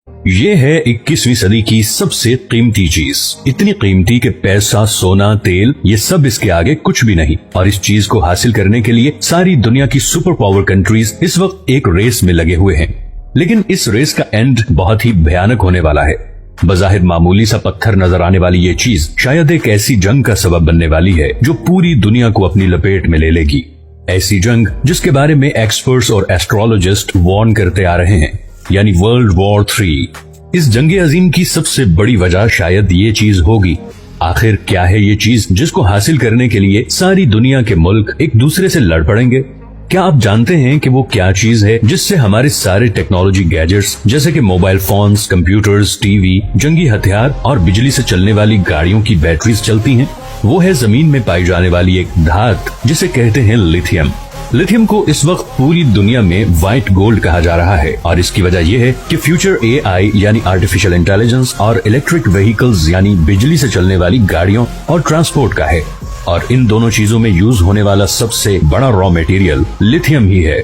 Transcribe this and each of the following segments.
ये है 21वीं सदी की सबसे कीमती चीज, इतनी कीमती कि पैसा, सोना, तेल ये सब इसके आगे कुछ भी नहीं। और इस चीज को हासिल करने के लिए सारी दुनिया की सुपर पावर कंट्रीज इस वक्त एक रेस में लगे हुए हैं। लेकिन इस रेस का एंड बहुत ही भयानक होने वाला है। बज़ाहिर मामूली सा पत्थर नजर आने वाली ये चीज शायद एक ऐसी जंग का सबब बनने वाली है जो पूरी दुनिया को अपनी लपेट में ले लेगी। ऐसी जंग जिसके बारे में एक्सपर्ट्स और एस्ट्रोलॉजिस्ट वार्न करते आ रहे हैं, यानी वर्ल्ड वॉर 3। इस जंगे अजीम की सबसे बड़ी वजह शायद ये चीज होगी। आखिर क्या है ये चीज जिसको हासिल करने के लिए सारी दुनिया के मुल्क एक दूसरे से लड़ पड़ेंगे? क्या आप जानते हैं कि वो क्या चीज है जिससे हमारे सारे टेक्नोलॉजी गैजेट्स जैसे कि मोबाइल फोन्स, कंप्यूटर्स, टीवी, जंगी हथियार और बिजली से चलने वाली गाड़ियों की बैटरीज चलती हैं? वो है जमीन में पाई जाने वाली एक धात जिसे कहते हैं लिथियम। लिथियम को इस वक्त पूरी दुनिया में व्हाइट गोल्ड कहा जा रहा है और इसकी वजह यह है कि फ्यूचर AI यानी आर्टिफिशियल इंटेलिजेंस और इलेक्ट्रिक व्हीकल्स यानी बिजली से चलने वाली गाड़ियों और ट्रांसपोर्ट का है। और इन दोनों चीजों में यूज होने वाला सबसे बड़ा रॉ मटेरियल लिथियम ही है।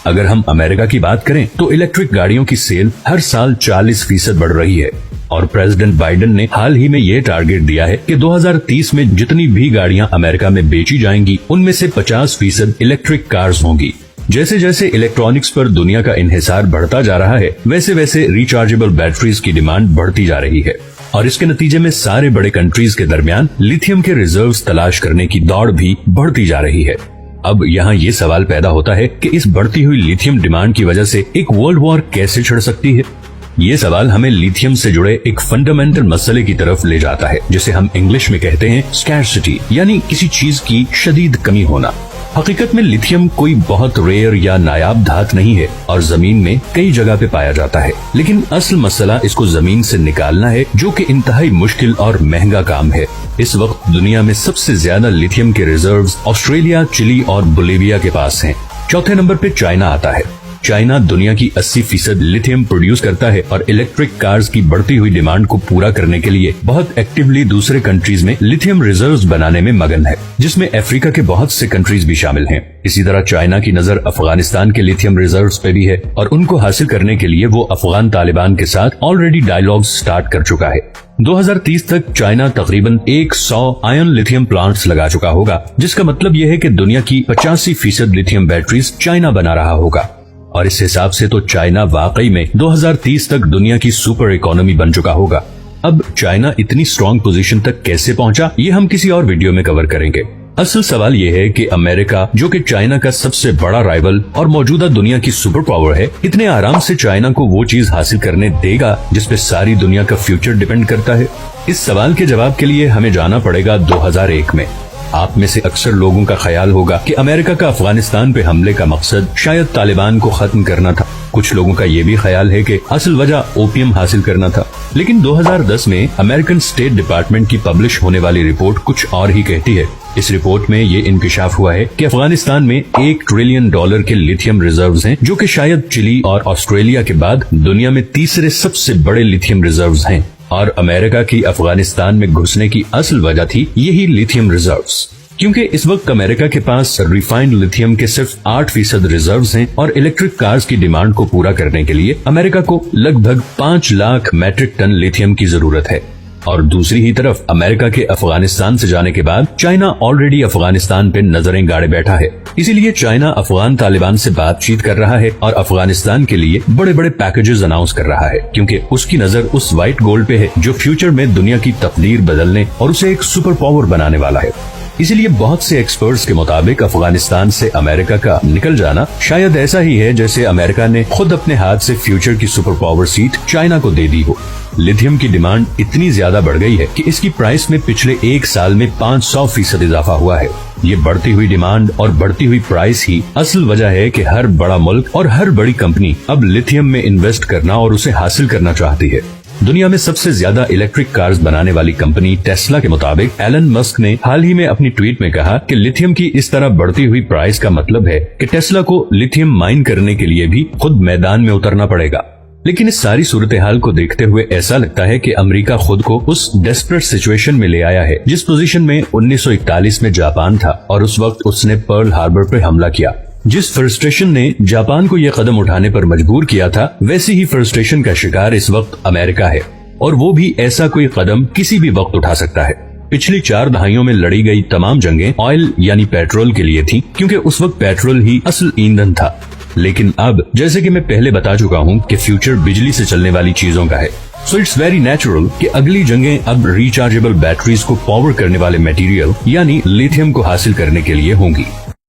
अगर हम अमेरिका की बात करें तो इलेक्ट्रिक गाड़ियों की सेल हर साल 40% बढ़ रही है और प्रेसिडेंट बाइडेन ने हाल ही में ये टारगेट दिया है कि 2030 में जितनी भी गाड़ियां अमेरिका में बेची जाएंगी उनमें से 50% इलेक्ट्रिक कार्स होंगी। जैसे जैसे इलेक्ट्रॉनिक्स पर दुनिया का इन्हिसार बढ़ता जा रहा है वैसे वैसे रिचार्जेबल बैटरीज की डिमांड बढ़ती जा रही है और इसके नतीजे में सारे बड़े कंट्रीज के दरमियान लिथियम के रिजर्व्स तलाश करने की दौड़ भी बढ़ती जा रही है। अब यहाँ ये सवाल पैदा होता है कि इस बढ़ती हुई लिथियम डिमांड की वजह से एक वर्ल्ड वॉर कैसे छिड़ सकती है? ये सवाल हमें लिथियम से जुड़े एक फंडामेंटल मसले की तरफ ले जाता है जिसे हम इंग्लिश में कहते हैं स्कैर्सिटी, यानी किसी चीज की शदीद कमी होना। हकीकत में लिथियम कोई बहुत रेयर या नायाब धात नहीं है और जमीन में कई जगह पे पाया जाता है, लेकिन असल मसला इसको जमीन से निकालना है जो कि इंतहाई मुश्किल और महंगा काम है। इस वक्त दुनिया में सबसे ज्यादा लिथियम के रिजर्व्स ऑस्ट्रेलिया, चिली और बोलिविया के पास हैं। चौथे नंबर पे चाइना आता है। चाइना दुनिया की 80% लिथियम प्रोड्यूस करता है और इलेक्ट्रिक कार्स की बढ़ती हुई डिमांड को पूरा करने के लिए बहुत एक्टिवली दूसरे कंट्रीज में लिथियम रिजर्व्स बनाने में मगन है, जिसमें अफ्रीका के बहुत से कंट्रीज भी शामिल हैं। इसी तरह चाइना की नजर अफगानिस्तान के लिथियम रिजर्व्स पे भी है और उनको हासिल करने के लिए वो अफगान तालिबान के साथ ऑलरेडी डायलॉग स्टार्ट कर चुका है। 2030 तक चाइना तकरीबन 100 आयन लिथियम प्लांट्स लगा चुका होगा, जिसका मतलब यह है कि दुनिया की 85% लिथियम बैटरीज चाइना बना रहा होगा। और इस हिसाब से तो चाइना वाकई में 2030 तक दुनिया की सुपर इकोनॉमी बन चुका होगा। अब चाइना इतनी स्ट्रॉन्ग पोजीशन तक कैसे पहुंचा, ये हम किसी और वीडियो में कवर करेंगे। असल सवाल ये है कि अमेरिका, जो कि चाइना का सबसे बड़ा राइवल और मौजूदा दुनिया की सुपर पावर है, इतने आराम से चाइना को वो चीज हासिल करने देगा जिसपे सारी दुनिया का फ्यूचर डिपेंड करता है? इस सवाल के जवाब के लिए हमें जाना पड़ेगा 2001 में। आप में से अक्सर लोगों का ख्याल होगा कि अमेरिका का अफगानिस्तान पे हमले का मकसद शायद तालिबान को खत्म करना था। कुछ लोगों का ये भी ख्याल है कि असल वजह ओपियम हासिल करना था। लेकिन 2010 में अमेरिकन स्टेट डिपार्टमेंट की पब्लिश होने वाली रिपोर्ट कुछ और ही कहती है। इस रिपोर्ट में ये इंकशाफ हुआ है कि अफगानिस्तान में $1 ट्रिलियन के लिथियम रिजर्व्स हैं, जो कि शायद चिली और ऑस्ट्रेलिया के बाद दुनिया में तीसरे सबसे बड़े लिथियम रिजर्व्स हैं। और अमेरिका की अफगानिस्तान में घुसने की असल वजह थी यही लिथियम रिजर्व्स, क्योंकि इस वक्त अमेरिका के पास रिफाइंड लिथियम के सिर्फ 8% रिजर्व्स हैं और इलेक्ट्रिक कार्स की डिमांड को पूरा करने के लिए अमेरिका को लगभग 5 लाख मैट्रिक टन लिथियम की जरूरत है। और दूसरी ही तरफ अमेरिका के अफगानिस्तान से जाने के बाद चाइना ऑलरेडी अफगानिस्तान पे नजरें गाड़े बैठा है। इसीलिए चाइना अफगान तालिबान से बातचीत कर रहा है और अफगानिस्तान के लिए बड़े बड़े पैकेजेस अनाउंस कर रहा है, क्योंकि उसकी नजर उस व्हाइट गोल्ड पे है जो फ्यूचर में दुनिया की तकदीर बदलने और उसे एक सुपर पावर बनाने वाला है। इसीलिए बहुत से एक्सपर्ट्स के मुताबिक अफगानिस्तान से अमेरिका का निकल जाना शायद ऐसा ही है जैसे अमेरिका ने खुद अपने हाथ से फ्यूचर की सुपर पावर सीट चाइना को दे दी हो। लिथियम की डिमांड इतनी ज्यादा बढ़ गई है कि इसकी प्राइस में पिछले 1 साल में 500% इजाफा हुआ है। ये बढ़ती हुई डिमांड और बढ़ती हुई प्राइस ही असल वजह है कि हर बड़ा मुल्क और हर बड़ी कंपनी अब लिथियम में इन्वेस्ट करना और उसे हासिल करना चाहती है। दुनिया में सबसे ज्यादा इलेक्ट्रिक कार्स बनाने वाली कंपनी टेस्ला के मुताबिक एलन मस्क ने हाल ही में अपनी ट्वीट में कहा कि लिथियम की इस तरह बढ़ती हुई प्राइस का मतलब है कि टेस्ला को लिथियम माइन करने के लिए भी खुद मैदान में उतरना पड़ेगा। लेकिन इस सारी सूरत हाल को देखते हुए ऐसा लगता है कि अमेरिका खुद को उस डेस्परेट सिचुएशन में ले आया है जिस पोजीशन में 1941 में जापान था और उस वक्त उसने पर्ल हार्बर पर हमला किया। जिस फ्रस्ट्रेशन ने जापान को यह कदम उठाने पर मजबूर किया था, वैसी ही फ्रस्ट्रेशन का शिकार इस वक्त अमेरिका है, और वो भी ऐसा कोई कदम किसी भी वक्त उठा सकता है। पिछली 4 दहाइयों में लड़ी गई तमाम जंगें ऑयल यानी पेट्रोल के लिए थी, क्योंकि उस वक्त पेट्रोल ही असल ईंधन था। लेकिन अब, जैसे कि मैं पहले बता चुका हूँ कि फ्यूचर बिजली से चलने वाली चीजों का है, सो इट्स वेरी नेचुरल कि अगली जंगें अब रिचार्जेबल बैटरीज को पावर करने वाले मटेरियल यानी लिथियम को हासिल करने के लिए होंगी।